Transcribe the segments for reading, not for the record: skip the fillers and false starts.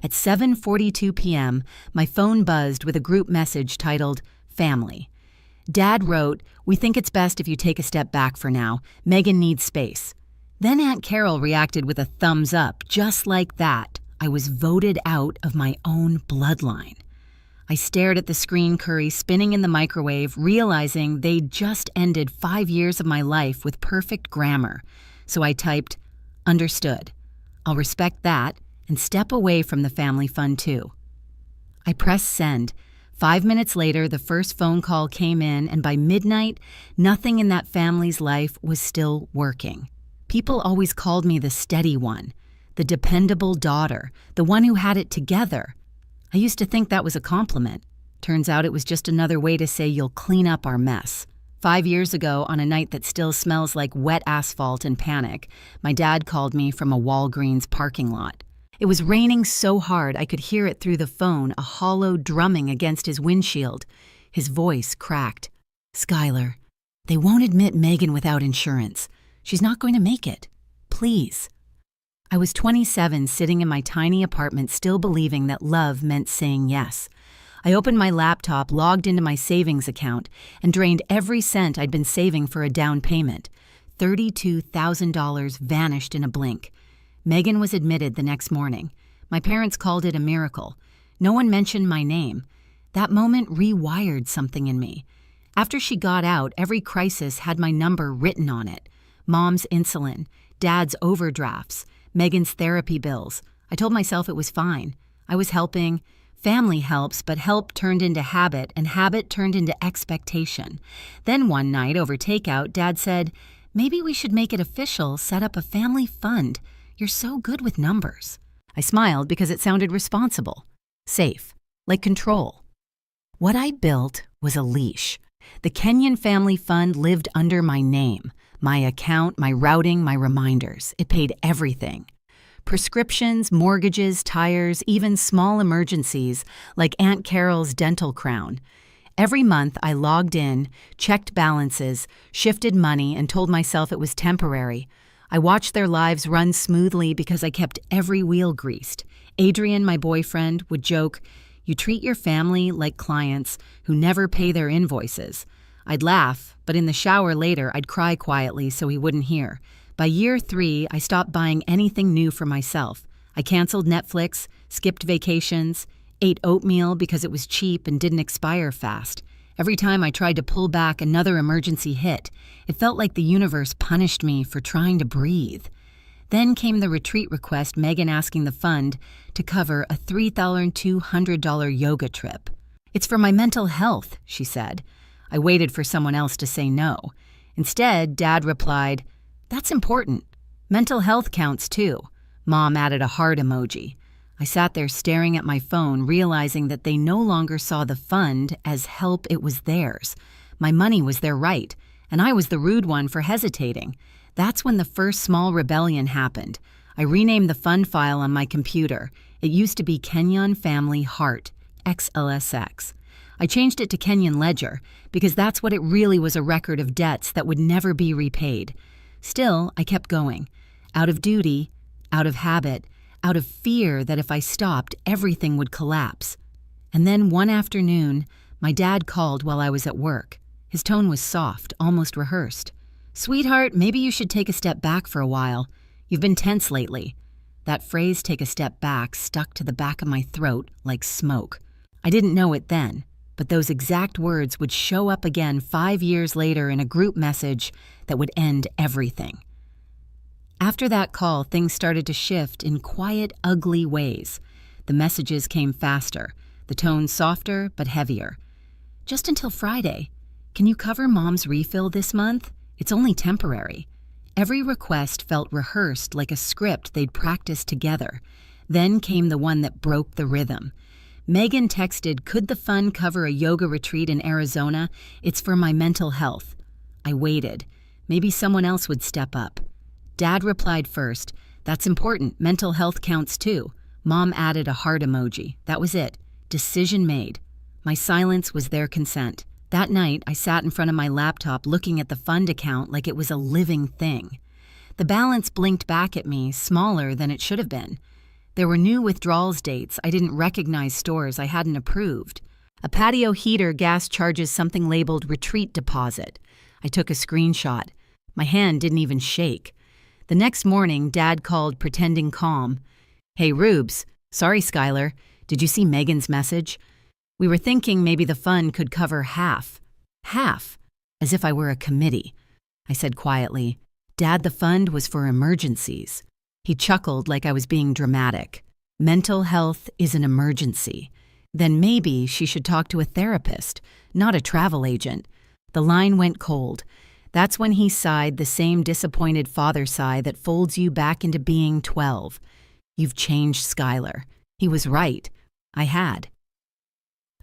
At 7:42 p.m., my phone buzzed with a group message titled, Family. Dad wrote, "We think it's best if you take a step back for now. Megan needs space." Then Aunt Carol reacted with a thumbs up. Just like that, I was voted out of my own bloodline. I stared at the screen curry spinning in the microwave, realizing they'd just ended 5 years of my life with perfect grammar. So I typed, "Understood. I'll respect that and step away from the family fun too." I pressed send. 5 minutes later, the first phone call came in, and by midnight, nothing in that family's life was still working. People always called me the steady one, the dependable daughter, the one who had it together. I used to think that was a compliment. Turns out it was just another way to say you'll clean up our mess. 5 years ago, on a night that still smells like wet asphalt and panic, my dad called me from a Walgreens parking lot. It was raining so hard I could hear it through the phone, a hollow drumming against his windshield. His voice cracked. "Skylar, they won't admit Megan without insurance. She's not going to make it. Please." I was 27, sitting in my tiny apartment, still believing that love meant saying yes. I opened my laptop, logged into my savings account, and drained every cent I'd been saving for a down payment. $32,000 vanished in a blink. Megan was admitted the next morning. My parents called it a miracle. No one mentioned my name. That moment rewired something in me. After she got out, every crisis had my number written on it. Mom's insulin, Dad's overdrafts, Megan's therapy bills. I told myself it was fine. I was helping. Family helps, but help turned into habit, and habit turned into expectation. Then one night over takeout, Dad said, "Maybe we should make it official, set up a family fund. You're so good with numbers." I smiled because it sounded responsible, safe, like control. What I built was a leash. The Kenyon Family Fund lived under my name, my account, my routing, my reminders. It paid everything. Prescriptions, mortgages, tires, even small emergencies like Aunt Carol's dental crown. Every month I logged in, checked balances, shifted money, and told myself it was temporary. I watched their lives run smoothly because I kept every wheel greased. Adrian, my boyfriend, would joke, "You treat your family like clients who never pay their invoices." I'd laugh, but in the shower later I'd cry quietly so he wouldn't hear. By year 3, I stopped buying anything new for myself. I canceled Netflix, skipped vacations, ate oatmeal because it was cheap and didn't expire fast. Every time I tried to pull back, another emergency hit. It felt like the universe punished me for trying to breathe. Then came the retreat request, Megan asking the fund to cover a $3,200 yoga trip. "It's for my mental health," she said. I waited for someone else to say no. Instead, Dad replied, "That's important. Mental health counts too." Mom added a heart emoji. I sat there staring at my phone, realizing that they no longer saw the fund as help, it was theirs. My money was their right, and I was the rude one for hesitating. That's when the first small rebellion happened. I renamed the fund file on my computer. It used to be Kenyon Family Heart, XLSX. I changed it to Kenyon Ledger because that's what it really was, a record of debts that would never be repaid. Still, I kept going. Out of duty, out of habit, out of fear that if I stopped, everything would collapse. And then one afternoon, my dad called while I was at work. His tone was soft, almost rehearsed. "Sweetheart, maybe you should take a step back for a while. You've been tense lately." That phrase, "take a step back," stuck to the back of my throat like smoke. I didn't know it then, but those exact words would show up again 5 years later in a group message that would end everything. After that call, things started to shift in quiet, ugly ways. The messages came faster, the tone softer but heavier. "Just until Friday. Can you cover Mom's refill this month? It's only temporary." Every request felt rehearsed, like a script they'd practiced together. Then came the one that broke the rhythm. Megan texted, "Could the fund cover a yoga retreat in Arizona? It's for my mental health." I waited. Maybe someone else would step up. Dad replied first, "That's important. Mental health counts too." Mom added a heart emoji. That was it. Decision made. My silence was their consent. That night, I sat in front of my laptop looking at the fund account like it was a living thing. The balance blinked back at me, smaller than it should have been. There were new withdrawals dates. I didn't recognize stores I hadn't approved. A patio heater gas charges something labeled retreat deposit. I took a screenshot. My hand didn't even shake. The next morning, Dad called, pretending calm. "Hey, Rubes. Sorry, Skylar. Did you see Megan's message? We were thinking maybe the fund could cover half." "Half?" As if I were a committee. I said quietly, "Dad, the fund was for emergencies." He chuckled like I was being dramatic. "Mental health is an emergency. Then maybe she should talk to a therapist, not a travel agent." The line went cold. That's when he sighed, the same disappointed father sigh that folds you back into being 12. "You've changed, Skylar." He was right. I had.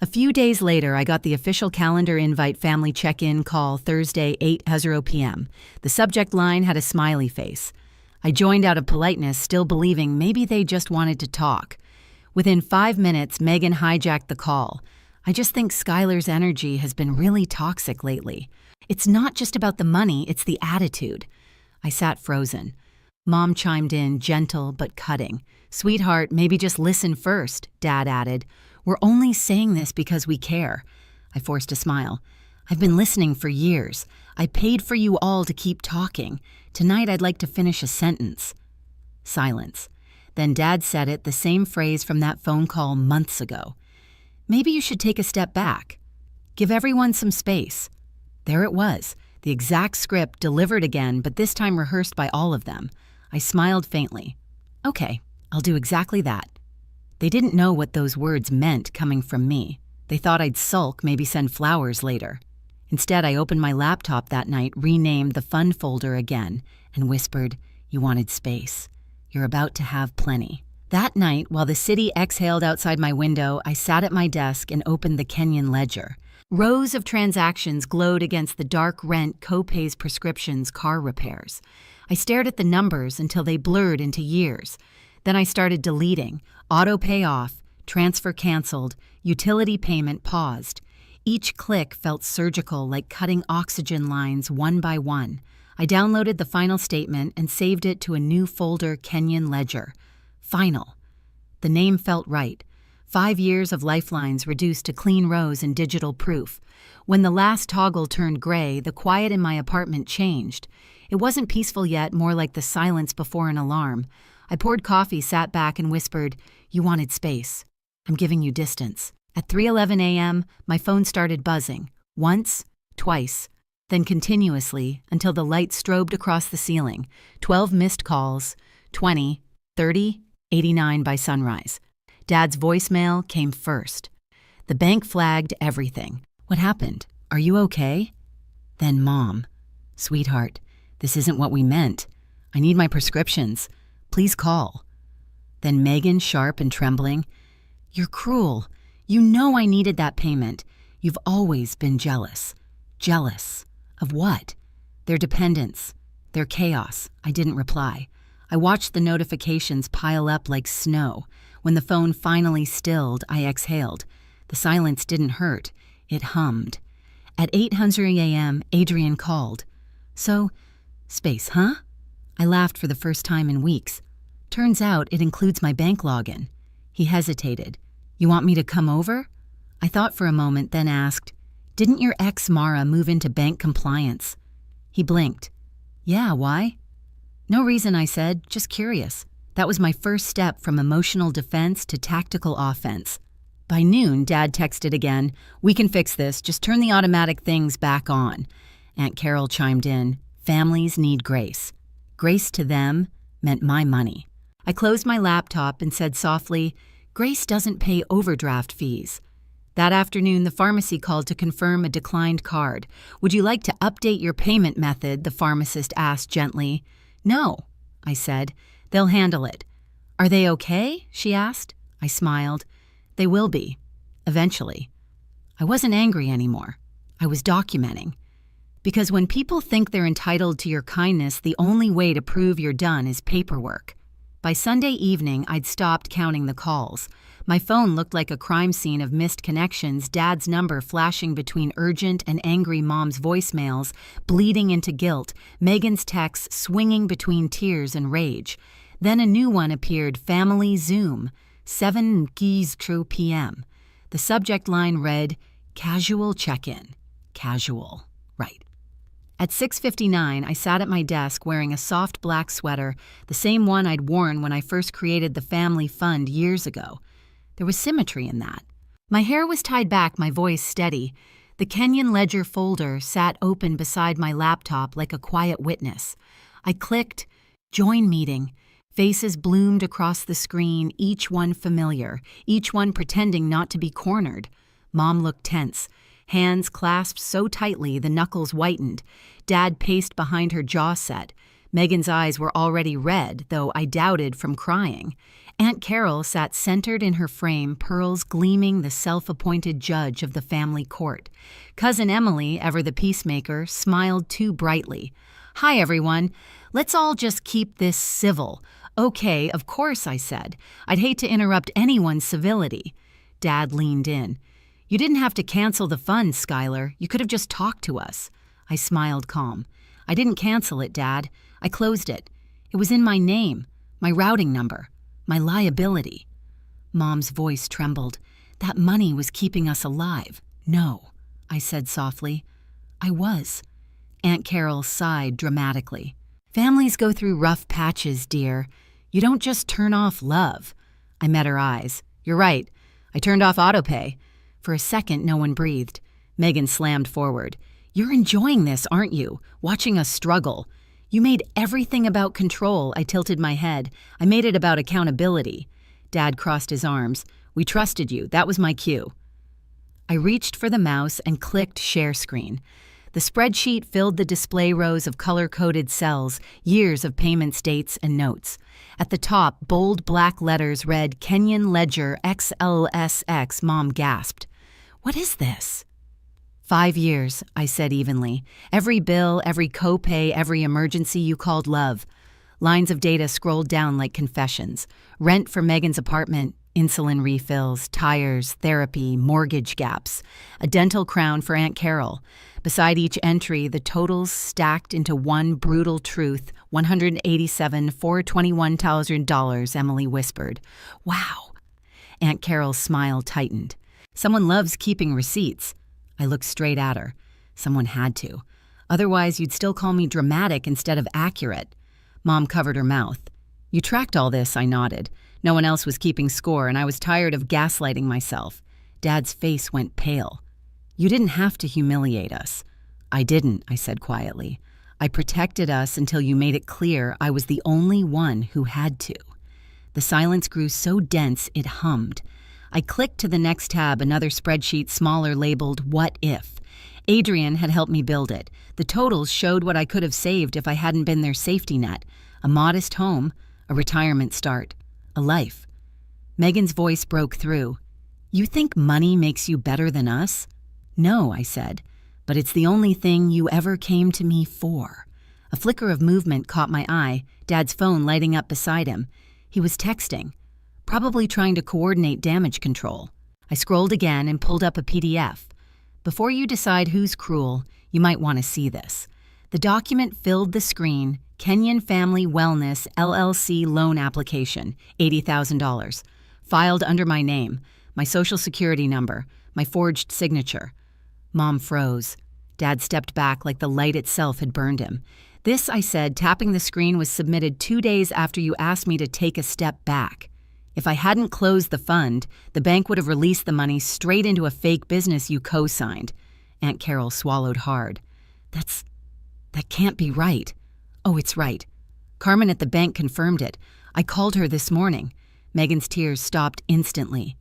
A few days later, I got the official calendar invite family check-in call Thursday, 8:00 p.m. The subject line had a smiley face. I joined out of politeness, still believing maybe they just wanted to talk. Within 5 minutes, Megan hijacked the call. "I just think Skylar's energy has been really toxic lately. It's not just about the money, it's the attitude." I sat frozen. Mom chimed in, gentle but cutting. "Sweetheart, maybe just listen first," Dad added. "We're only saying this because we care." I forced a smile. "I've been listening for years. I paid for you all to keep talking. Tonight I'd like to finish a sentence." Silence. Then Dad said it, the same phrase from that phone call months ago. "Maybe you should take a step back. Give everyone some space." There it was, the exact script delivered again, but this time rehearsed by all of them. I smiled faintly. "Okay, I'll do exactly that." They didn't know what those words meant coming from me. They thought I'd sulk, maybe send flowers later. Instead, I opened my laptop that night, renamed the fund folder again, and whispered, "You wanted space. You're about to have plenty." That night, while the city exhaled outside my window, I sat at my desk and opened the Kenyon ledger. Rows of transactions glowed against the dark rent, co-pays, prescriptions, car repairs. I stared at the numbers until they blurred into years. Then I started deleting. Auto pay off, transfer canceled, utility payment paused. Each click felt surgical, like cutting oxygen lines one by one. I downloaded the final statement and saved it to a new folder, Kenyon Ledger. Final. The name felt right. 5 years of lifelines reduced to clean rows and digital proof. When the last toggle turned gray, the quiet in my apartment changed. It wasn't peaceful yet, more like the silence before an alarm. I poured coffee, sat back, and whispered, "You wanted space. I'm giving you distance." At 3:11 a.m., my phone started buzzing. Once, twice, then continuously until the light strobed across the ceiling. 12 missed calls, 20, 30, 89 by sunrise. Dad's voicemail came first. The bank flagged everything. "What happened? Are you okay?" Then Mom, "Sweetheart, this isn't what we meant. I need my prescriptions. Please call." Then Megan, sharp and trembling, "You're cruel. You know I needed that payment. You've always been jealous." Jealous. Of what? Their dependence. Their chaos. I didn't reply. I watched the notifications pile up like snow. When the phone finally stilled, I exhaled. The silence didn't hurt. It hummed. At 8:00 a.m., Adrian called. "So, space, huh?" I laughed for the first time in weeks. "Turns out it includes my bank login." He hesitated. "You want me to come over?" I thought for a moment, then asked, "Didn't your ex Mara move into bank compliance?" He blinked. "Yeah, why?" "No reason," I said, "just curious." That was my first step from emotional defense to tactical offense. By noon, Dad texted again, "We can fix this, just turn the automatic things back on." Aunt Carol chimed in, "Families need grace." Grace to them meant my money. I closed my laptop and said softly, "Grace doesn't pay overdraft fees." That afternoon, the pharmacy called to confirm a declined card. "Would you like to update your payment method?" the pharmacist asked gently. "No," I said. "They'll handle it." "Are they okay?" she asked. I smiled. "They will be. Eventually." I wasn't angry anymore. I was documenting. Because when people think they're entitled to your kindness, the only way to prove you're done is paperwork. By Sunday evening, I'd stopped counting the calls. My phone looked like a crime scene of missed connections, Dad's number flashing between urgent and angry Mom's voicemails, bleeding into guilt, Megan's texts swinging between tears and rage. Then a new one appeared, Family Zoom, 7 p.m. The subject line read, Casual check-in. Casual. Right. At 6:59, I sat at my desk wearing a soft black sweater, the same one I'd worn when I first created the family fund years ago. There was symmetry in that. My hair was tied back, my voice steady. The Kenyon ledger folder sat open beside my laptop like a quiet witness. I clicked, Join meeting. Faces bloomed across the screen, each one familiar, each one pretending not to be cornered. Mom looked tense, hands clasped so tightly the knuckles whitened. Dad paced behind her, jaw set. Megan's eyes were already red, though I doubted from crying. Aunt Carol sat centered in her frame, pearls gleaming, the self-appointed judge of the family court. Cousin Emily, ever the peacemaker, smiled too brightly. Hi, everyone. Let's all just keep this civil. Okay, of course, I said. I'd hate to interrupt anyone's civility. Dad leaned in. You didn't have to cancel the fund, Skylar. You could have just talked to us. I smiled calm. I didn't cancel it, Dad. I closed it. It was in my name, my routing number, my liability. Mom's voice trembled. That money was keeping us alive. No, I said softly. I was. Aunt Carol sighed dramatically. Families go through rough patches, dear. You don't just turn off love. I met her eyes. You're right. I turned off autopay. For a second, no one breathed. Megan slammed forward. You're enjoying this, aren't you? Watching us struggle. You made everything about control. I tilted my head. I made it about accountability. Dad crossed his arms. We trusted you. That was my cue. I reached for the mouse and clicked share screen. The spreadsheet filled the display rows of color-coded cells, years of payments, dates, and notes. At the top, bold black letters read, Kenyon Ledger XLSX. Mom gasped. What is this? 5 years, I said evenly. Every bill, every copay, every emergency you called love. Lines of data scrolled down like confessions. Rent for Megan's apartment, insulin refills, tires, therapy, mortgage gaps. A dental crown for Aunt Carol. Beside each entry, the totals stacked into one brutal truth, $187,421,000, Emily whispered. Wow. Aunt Carol's smile tightened. Someone loves keeping receipts. I looked straight at her. Someone had to. Otherwise, you'd still call me dramatic instead of accurate. Mom covered her mouth. You tracked all this, I nodded. No one else was keeping score, and I was tired of gaslighting myself. Dad's face went pale. You didn't have to humiliate us. I didn't, I said quietly. I protected us until you made it clear I was the only one who had to. The silence grew so dense it hummed. I clicked to the next tab, another spreadsheet smaller labeled What If. Adrian had helped me build it. The totals showed what I could have saved if I hadn't been their safety net. A modest home, a retirement start, a life. Megan's voice broke through. You think money makes you better than us? No, I said, but it's the only thing you ever came to me for. A flicker of movement caught my eye, Dad's phone lighting up beside him. He was texting, probably trying to coordinate damage control. I scrolled again and pulled up a PDF. Before you decide who's cruel, you might want to see this. The document filled the screen, Kenyon Family Wellness LLC loan application, $80,000. Filed under my name, my social security number, my forged signature. Mom froze. Dad stepped back like the light itself had burned him. This, I said, tapping the screen, was submitted 2 days after you asked me to take a step back. If I hadn't closed the fund, the bank would have released the money straight into a fake business you co-signed. Aunt Carol swallowed hard. That can't be right. Oh, it's right. Carmen at the bank confirmed it. I called her this morning. Megan's tears stopped instantly.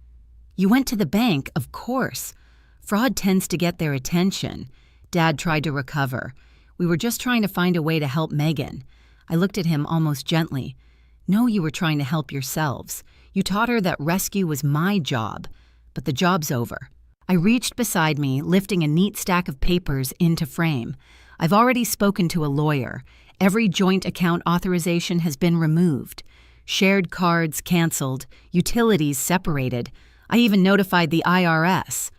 You went to the bank, of course. Fraud tends to get their attention. Dad tried to recover. We were just trying to find a way to help Megan. I looked at him almost gently. No, you were trying to help yourselves. You taught her that rescue was my job. But the job's over. I reached beside me, lifting a neat stack of papers into frame. I've already spoken to a lawyer. Every joint account authorization has been removed. Shared cards canceled. Utilities separated. I even notified the IRS.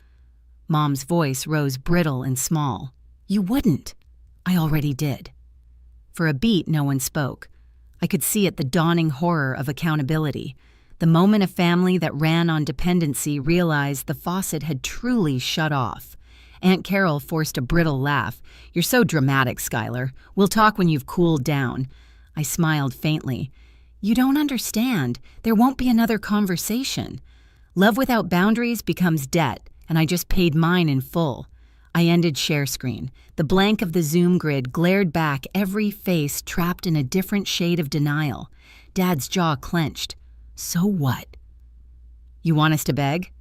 Mom's voice rose brittle and small. You wouldn't. I already did. For a beat, no one spoke. I could see it, the dawning horror of accountability. The moment a family that ran on dependency realized the faucet had truly shut off. Aunt Carol forced a brittle laugh. "You're so dramatic, Skylar. We'll talk when you've cooled down." I smiled faintly. "You don't understand. There won't be another conversation. Love without boundaries becomes debt, and I just paid mine in full." I ended share screen. The blank of the Zoom grid glared back, every face trapped in a different shade of denial. Dad's jaw clenched. "So what?" "You want us to beg?"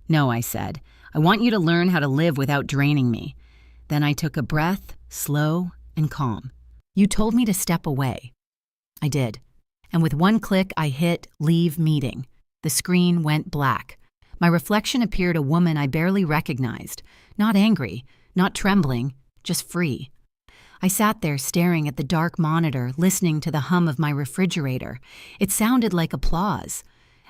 "No," I said. "I want you to learn how to live without draining me." Then I took a breath, slow and calm. "You told me to step away." I did. And with one click, I hit leave meeting. The screen went black. My reflection appeared a woman I barely recognized. Not angry, not trembling, just free. I sat there staring at the dark monitor, listening to the hum of my refrigerator. It sounded like applause.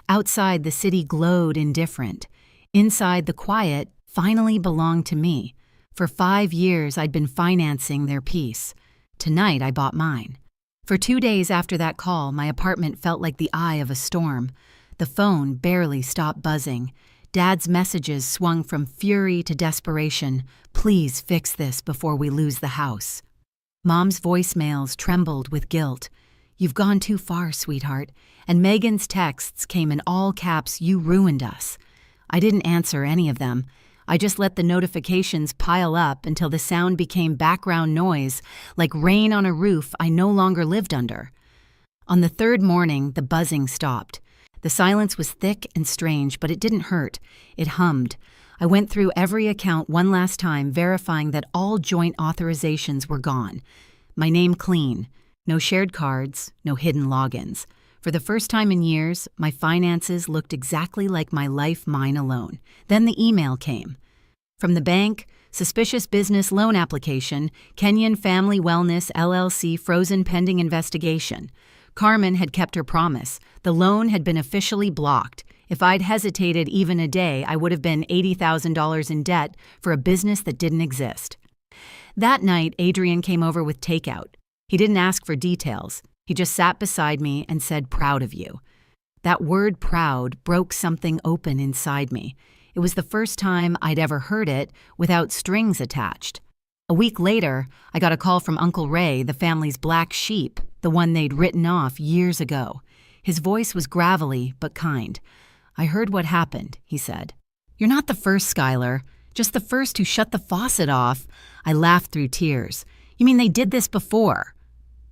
Outside, the city glowed indifferent. Inside, the quiet finally belonged to me. For 5 years, I'd been financing their peace. Tonight, I bought mine. For 2 days after that call, my apartment felt like the eye of a storm. The phone barely stopped buzzing. Dad's messages swung from fury to desperation. "Please fix this before we lose the house." Mom's voicemails trembled with guilt. "You've gone too far, sweetheart." And Megan's texts came in all caps, "You ruined us." I didn't answer any of them. I just let the notifications pile up until the sound became background noise, like rain on a roof I no longer lived under. On the third morning, the buzzing stopped. The silence was thick and strange, but it didn't hurt. It hummed. I went through every account one last time, verifying that all joint authorizations were gone. My name clean. No shared cards, no hidden logins. For the first time in years, my finances looked exactly like my life, mine alone. Then the email came. From the bank, suspicious business loan application, Kenyon Family Wellness LLC frozen pending investigation. Carmen had kept her promise. The loan had been officially blocked. If I'd hesitated even a day, I would have been $80,000 in debt for a business that didn't exist. That night, Adrian came over with takeout. He didn't ask for details. He just sat beside me and said, "Proud of you." That word proud broke something open inside me. It was the first time I'd ever heard it without strings attached. A week later, I got a call from Uncle Ray, the family's black sheep, the one they'd written off years ago. His voice was gravelly but kind. "I heard what happened," he said. "You're not the first, Skylar. Just the first who shut the faucet off." I laughed through tears. "You mean they did this before?"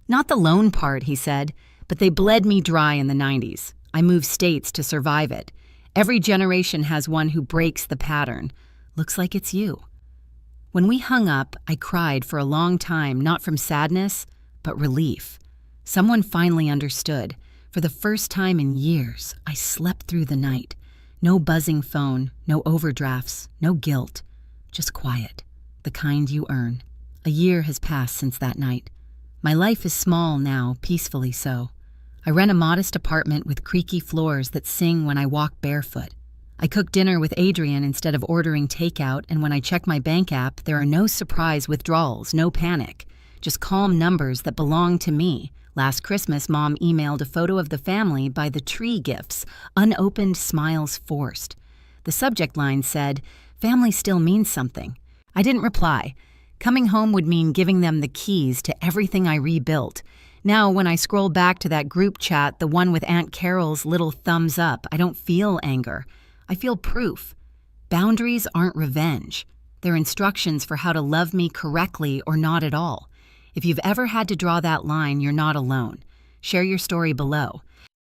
"Not the loan part," he said, "but they bled me dry in the 90s. I moved states to survive it. Every generation has one who breaks the pattern. Looks like it's you." When we hung up, I cried for a long time, not from sadness, but relief. Someone finally understood. For the first time in years, I slept through the night. No buzzing phone, no overdrafts, no guilt. Just quiet, the kind you earn. A year has passed since that night. My life is small now, peacefully so. I rent a modest apartment with creaky floors that sing when I walk barefoot. I cook dinner with Adrian instead of ordering takeout, and when I check my bank app, there are no surprise withdrawals, no panic. Just calm numbers that belong to me. Last Christmas, Mom emailed a photo of the family by the tree gifts, unopened smiles forced. The subject line said, "Family still means something." I didn't reply. Coming home would mean giving them the keys to everything I rebuilt. Now, when I scroll back to that group chat, the one with Aunt Carol's little thumbs up, I don't feel anger. I feel proof. Boundaries aren't revenge. They're instructions for how to love me correctly or not at all. If you've ever had to draw that line, you're not alone. Share your story below.